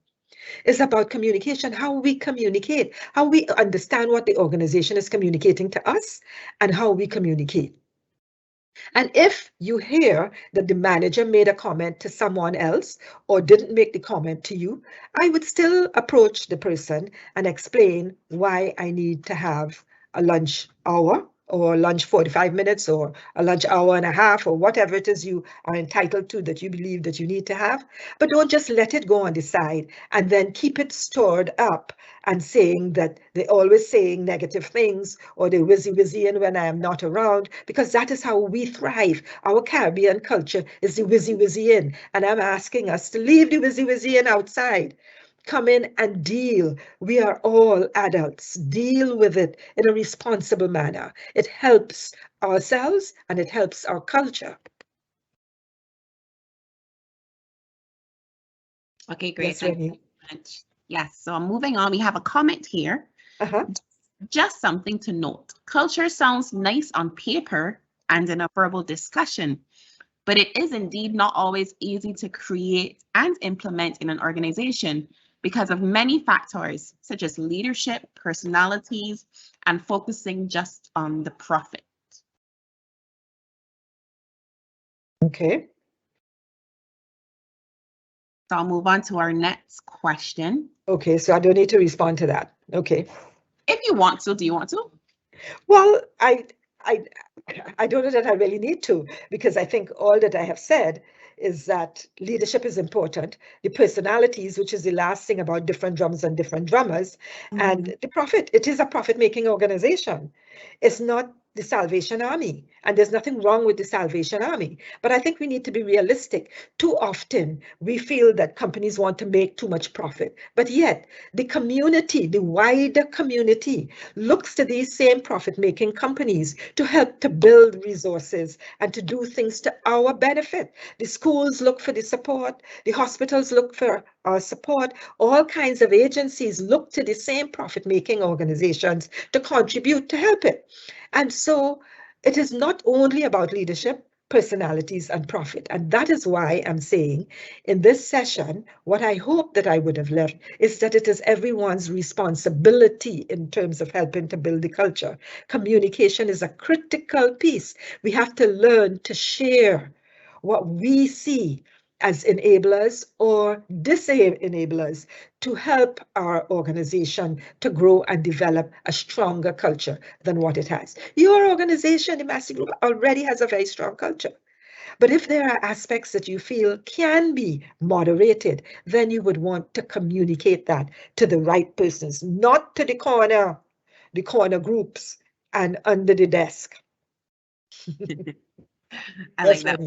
It's about communication, how we communicate, how we understand what the organization is communicating to us, and how we communicate. And if you hear that the manager made a comment to someone else or didn't make the comment to you, I would still approach the person and explain why I need to have a lunch hour or lunch 45 minutes or a lunch hour and a half or whatever it is you are entitled to that you believe that you need to have. But don't just let it go on the side and then keep it stored up and saying that they're always saying negative things or they're whizzy in when I am not around, because that is how we thrive. Our Caribbean culture is the whizzy in, and I'm asking us to leave the whizzy in outside. Come in and deal. We are all adults. Deal with it in a responsible manner. It helps ourselves and it helps our culture. Okay, great. Yes, Thank you Renee. so much. Yes, so moving on, we have a comment here. Just something to note. Culture sounds nice on paper and in a verbal discussion, but it is indeed not always easy to create and implement in an organization because of many factors, such as leadership, personalities, and focusing just on the profit. Okay. So I'll move on to our next question. Okay, so I don't need to respond to that. Okay. If you want to, do you want to? Well, I don't know that I really need to, because I think all that I have said is that leadership is important. The personalities, which is the last thing about different drums and different drummers, and the profit. It is a profit-making organization. It's not the Salvation Army, and there's nothing wrong with the Salvation Army. But I think we need to be realistic. Too often, we feel that companies want to make too much profit, but yet the community, the wider community, looks to these same profit-making companies to help to build resources and to do things to our benefit. The schools look for the support, the hospitals look for our support, all kinds of agencies look to the same profit-making organizations to contribute to help it. And so it is not only about leadership, personalities, and profit. And that is why I'm saying in this session, what I hope that I would have left is that it is everyone's responsibility in terms of helping to build the culture. Communication is a critical piece. We have to learn to share what we see as enablers or disenablers to help our organization to grow and develop a stronger culture than what it has. Your organization, the Massey Group, already has a very strong culture. But if there are aspects that you feel can be moderated, then you would want to communicate that to the right persons, not to the corner groups and under the desk. I like that.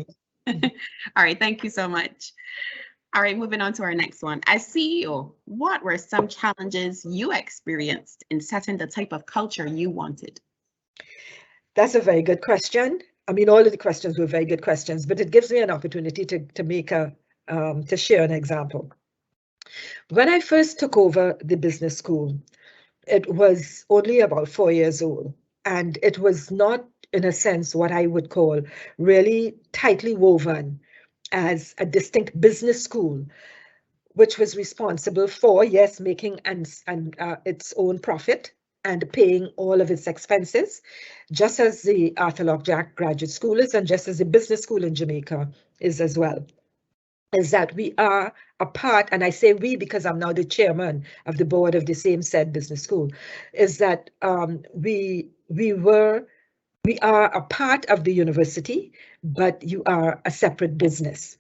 All right, thank you so much. All right, moving on to our next one. As CEO, what were some challenges you experienced in setting the type of culture you wanted? That's a very good question. I mean, all of the questions were very good questions, but it gives me an opportunity to share an example. When I first took over the business school, it was only about 4 years old, and it was not, in a sense, what I would call really tightly woven as a distinct business school, which was responsible for, yes, making its own profit and paying all of its expenses, just as the Arthur Locke Jack Graduate School is, and just as the business school in Jamaica is as well. is that we are a part, and I say we because I'm now the chairman of the board of the same said business school, is that we are a part of the university, but you are a separate business.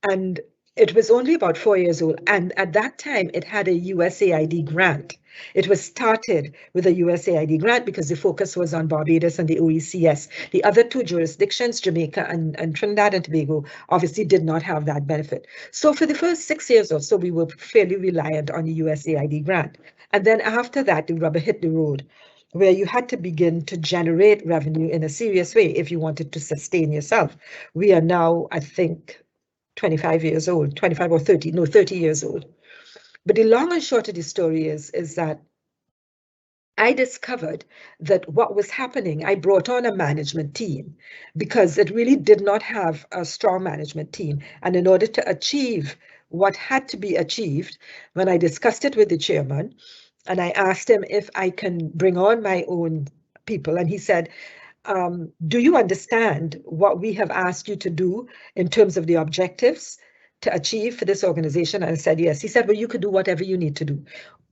And it was only about 4 years old. And at that time, it had a USAID grant. It was started with a USAID grant because the focus was on Barbados and the OECS. The other two jurisdictions, Jamaica and Trinidad and Tobago, obviously did not have that benefit. So for the first 6 years or so, we were fairly reliant on the USAID grant. And then after that, the rubber hit the road, where you had to begin to generate revenue in a serious way if you wanted to sustain yourself. We are now, I think, 25 years old, 25 or 30, no, 30 years old. But the long and short of the story is that I discovered that what was happening, I brought on a management team because it really did not have a strong management team. And in order to achieve what had to be achieved, when I discussed it with the chairman, and I asked him if I can bring on my own people, and he said, do you understand what we have asked you to do in terms of the objectives to achieve for this organization? And I said, yes. He said, well, you could do whatever you need to do.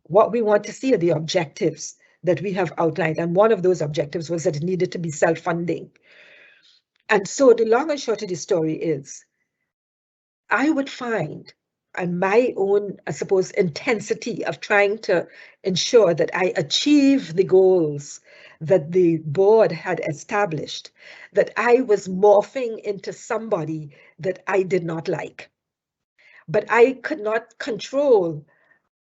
What we want to see are the objectives that we have outlined. And one of those objectives was that it needed to be self-funding. And so the long and short of the story is, I would find, and my own, I suppose, intensity of trying to ensure that I achieve the goals that the board had established, that I was morphing into somebody that I did not like. But I could not control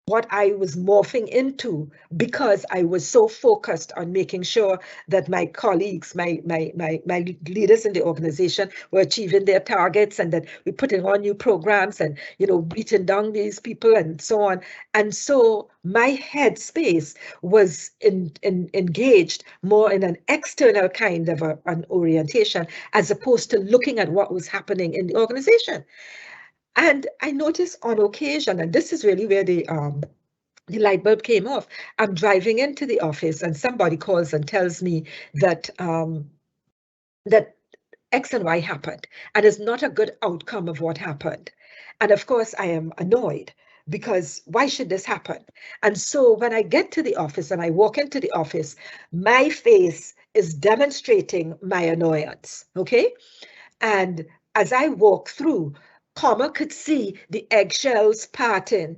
what I was morphing into because I was so focused on making sure that my colleagues, my leaders in the organization were achieving their targets, and that we're putting on new programs and, you know, beating down these people and so on. And so my headspace was engaged more in an external kind of an orientation, as opposed to looking at what was happening in the organization. And I noticed on occasion, and this is really where the light bulb came off. I'm driving into the office and somebody calls and tells me that that X and Y happened, and it's not a good outcome of what happened. And of course, I am annoyed because why should this happen? And so when I get to the office and I walk into the office, my face is demonstrating my annoyance, okay? And as I walk through, Comma could see the eggshells parting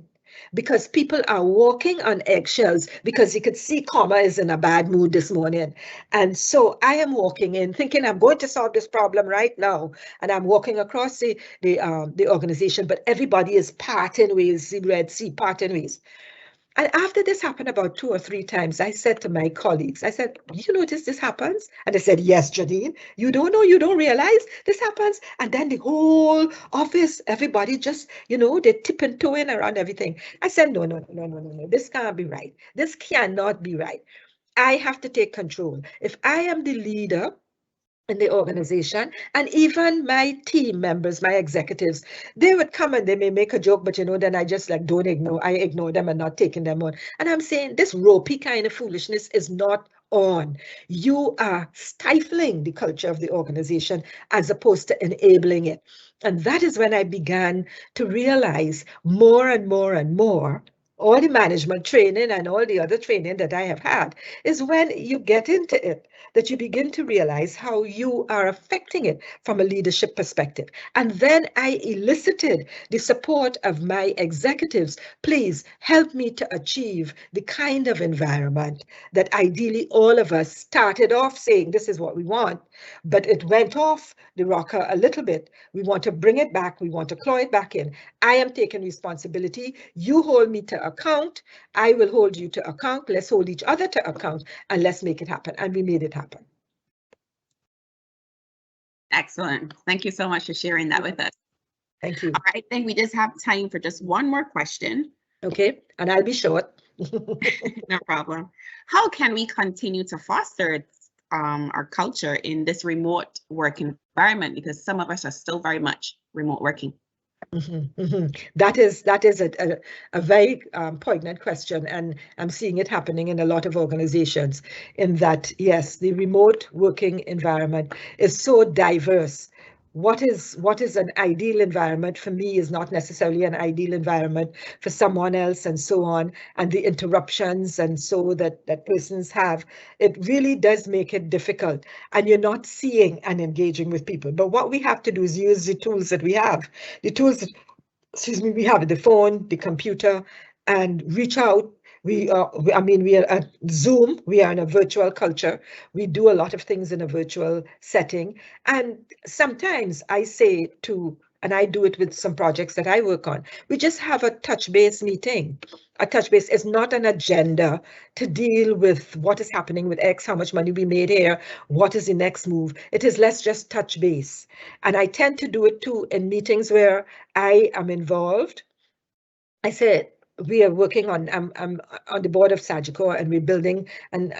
because people are walking on eggshells because you could see Comma is in a bad mood this morning. And so I am walking in thinking I'm going to solve this problem right now. And I'm walking across the organization, but everybody is parting ways, the Red Sea parting ways. And after this happened about 2 or 3 times, I said to my colleagues, I said, you notice this happens? And they said, yes, Jeanine, you don't know, you don't realize this happens. And then the whole office, everybody just, you know, they're tipping toeing around everything. I said, no, this can't be right. This cannot be right. I have to take control. If I am the leader in the organization, and even my team members, my executives, they would come and they may make a joke, but you know, then I just like I ignore them and not taking them on. And I'm saying this ropey kind of foolishness is not on. You are stifling the culture of the organization as opposed to enabling it. And that is when I began to realize more and more and more, all the management training and all the other training that I have had is when you get into it, that you begin to realize how you are affecting it from a leadership perspective. And then I elicited the support of my executives. Please help me to achieve the kind of environment that ideally all of us started off saying, this is what we want, but it went off the rocker a little bit. We want to bring it back. We want to claw it back in. I am taking responsibility. You hold me to account. I will hold you to account. Let's hold each other to account and let's make it happen. And we made it happen. Excellent. Thank you so much for sharing that with us. Thank you. All right, I think we just have time for just one more question. Okay, and I'll be short. No problem. How can we continue to foster our culture in this remote work environment? Because some of us are still very much remote working. That is a very poignant question, and I'm seeing it happening in a lot of organizations, in that, yes, the remote working environment is so diverse. what is an ideal environment for me is not necessarily an ideal environment for someone else, and so on, and the interruptions and so that persons have, it really does make it difficult, and you're not seeing and engaging with people. But what we have to do is use the tools that we have, the tools that, excuse me, we have the phone, the computer, and reach out. We are at Zoom, we are in a virtual culture. We do a lot of things in a virtual setting. And sometimes I say and I do it with some projects that I work on, we just have a touch base meeting. A touch base is not an agenda to deal with what is happening with X, how much money we made here, what is the next move. It is, let's just touch base. And I tend to do it too in meetings where I am involved. I said, we are working on, I'm on the board of Sagicor, and we're building an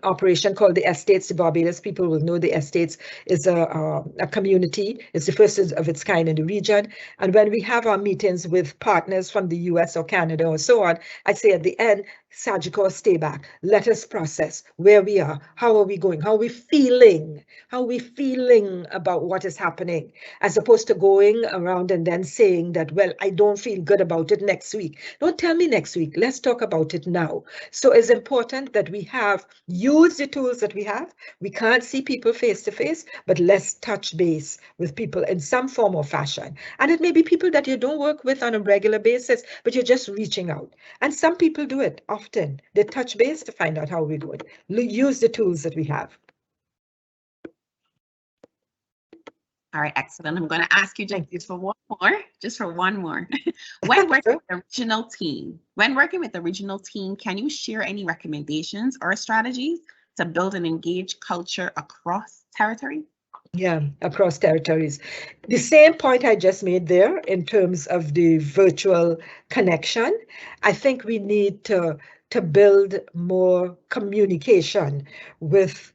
operation called the Estates de Barbados. People will know the Estates is a community. It's the first of its kind in the region. And when we have our meetings with partners from the US or Canada or so on, I say at the end, Sagicor, stay back. Let us process where we are. How are we going? How are we feeling? How are we feeling about what is happening? As opposed to going around and then saying that, well, I don't feel good about it next week. Don't tell me next week. Let's talk about it now. So it's important that we use the tools that we have. We can't see people face to face, but let's touch base with people in some form or fashion. And it may be people that you don't work with on a regular basis, but you're just reaching out. And some people do it often. They touch base to find out how we're going. Use the tools that we have. All right, excellent. I'm going to ask you just for one more. When working with the regional team, can you share any recommendations or strategies to build an engaged culture across territory? Yeah, across territories. The same point I just made there in terms of the virtual connection. I think we need to build more communication with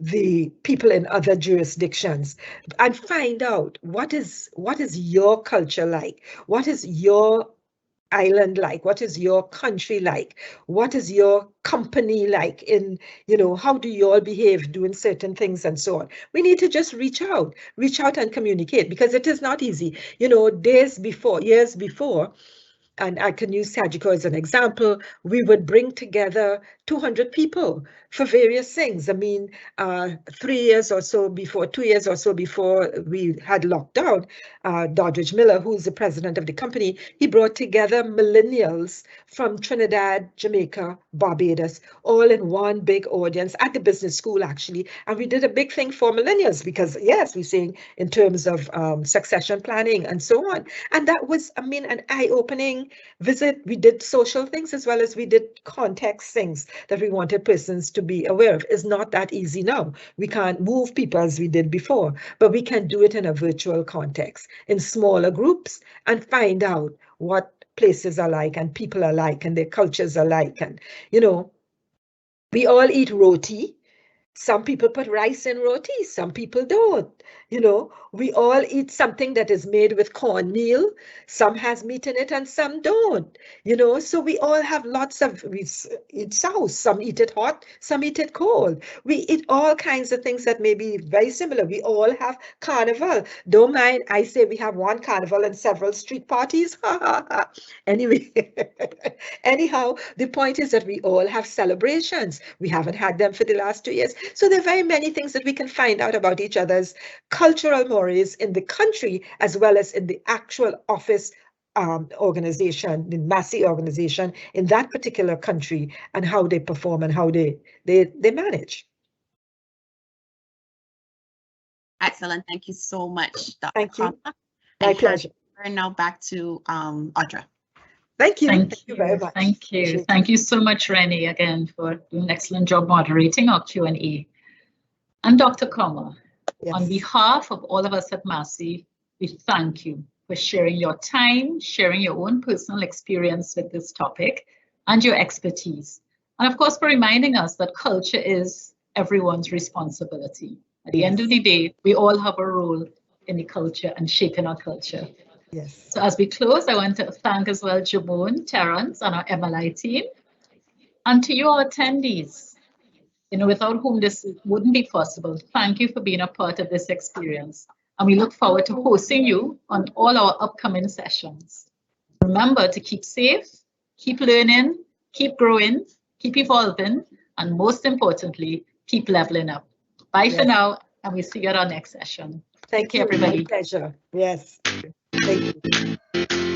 the people in other jurisdictions and find out what is your culture like, what is your island like, what is your country like, what is your company like, in, how do you all behave doing certain things and so on. We need to just reach out and communicate, because it is not easy. Years before, and I can use Sagicor as an example, we would bring together 200 people for various things. I mean, 2 years or so before we had lockdown, Doddridge Miller, who's the president of the company, he brought together millennials from Trinidad, Jamaica, Barbados, all in one big audience at the business school, actually. And we did a big thing for millennials because, yes, we're saying in terms of succession planning and so on. And that was, an eye-opening visit. We did social things as well as we did context things that we wanted persons to be aware of. It's not that easy now. We can't move people as we did before, but we can do it in a virtual context, in smaller groups, and find out what places are like and people are like and their cultures are like. And, we all eat roti. Some people put rice in roti, some people don't. We all eat something that is made with cornmeal. Some has meat in it and some don't. So we all have we eat sauce. Some eat it hot, some eat it cold. We eat all kinds of things that may be very similar. We all have carnival. Don't mind, I say we have one carnival and several street parties. Anyway, anyhow, the point is that we all have celebrations. We haven't had them for the last 2 years. So there are very many things that we can find out about each other's cultural mores in the country, as well as in the actual office organization, the Massey organization in that particular country, and how they perform and how they manage. Excellent. Thank you so much, Dr. Thank you. Kama. My pleasure. And now back to Audra. Thank you. Thank you very much. Thank you. Thank you so much, Rennie, again, for doing an excellent job moderating our Q&A. And Dr. Kama, Yes. On behalf of all of us at Massey, we thank you for sharing your time, sharing your own personal experience with this topic and your expertise. And of course, for reminding us that culture is everyone's responsibility. At the end of the day, we all have a role in the culture and shaping our culture. Yes. So as we close, I want to thank as well Jeanine, Terrence, and our MLI team. And to you, our attendees, without whom this wouldn't be possible. Thank you for being a part of this experience. and we look forward to hosting you on all our upcoming sessions. Remember to keep safe, keep learning, keep growing, keep evolving, and most importantly, keep leveling up. Bye for now, and we'll see you at our next session. Thank you, everybody. My pleasure. Yes. Thank you.